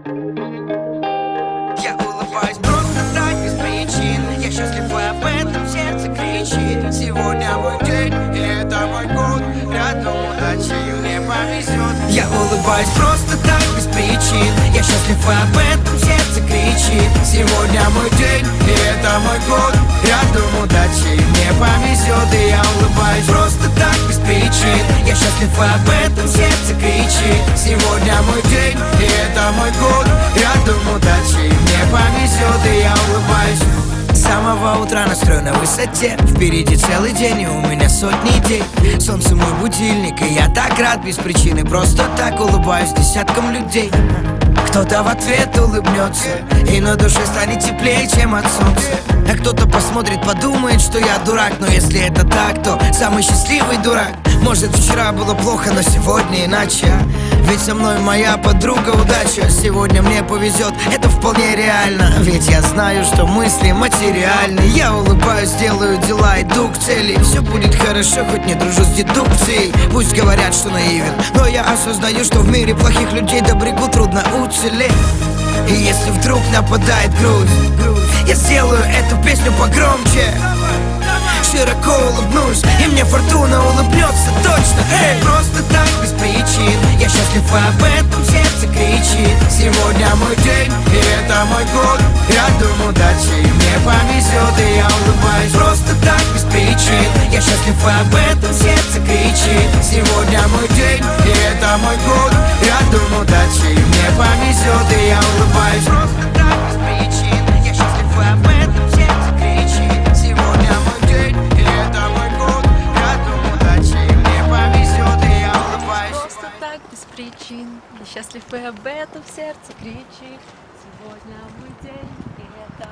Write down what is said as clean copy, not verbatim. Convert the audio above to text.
Я улыбаюсь просто так, без причин. Я счастлив, и об этом сердце кричит. Сегодня мой день, и это мой год. Рядом удачи, и мне повезет. Я улыбаюсь просто так, без причин. Я счастлив, и об этом сердце кричит. Сегодня мой день, и это мой год. Рядом удачи, и мне повезет. И я улыбаюсь просто так, без причин. Я счастлив, и об этом сердце кричит. Сегодня мой день, и это мой год. Рядом удачи, и мне повезет. И я улыбаюсь. С самого утра настрой на высоте. Впереди целый день, и у меня сотни идей. Солнце мой будильник, и я так рад. Без причины, просто так улыбаюсь десяткам людей. Кто-то в ответ улыбнется, и на душе станет теплее, чем от солнца. А кто-то посмотрит, подумает, что я дурак. Но если это так, то самый счастливый дурак. Может, вчера было плохо, но сегодня иначе. Ведь со мной моя подруга удача. Сегодня мне повезет, это вполне реально. Ведь я знаю, что мысли материальны. Я улыбаюсь, делаю дела, иду к цели. Все будет хорошо, хоть не дружу с дедукцией. Пусть говорят, что наивен, но я осознаю, что в мире плохих людей добряку трудно уцелеть. И если вдруг нападает грусть, я сделаю эту песню погромче. Широко улыбнусь, и мне фортуна улыбнется точно. Эй! Просто так, без причин. Я счастлив, и об этом сердце кричит. Сегодня мой день, и это мой год. Рядом удачи, и мне повезет. И я улыбаюсь просто так, без причин. Я счастлив, и об этом сердце кричит. Сегодня мой день, и это мой год. Рядом удачи, и мне повезет. И я улыбаюсь просто так, без причин. Я счастлив, и об этом сердце кричит. Сегодня мой день, и это мой год. Рядом удачи, и мне повезет. И я улыбаюсь Просто так, без причин. Я счастлив, и об этом сердце кричит. Сегодня мой день, и это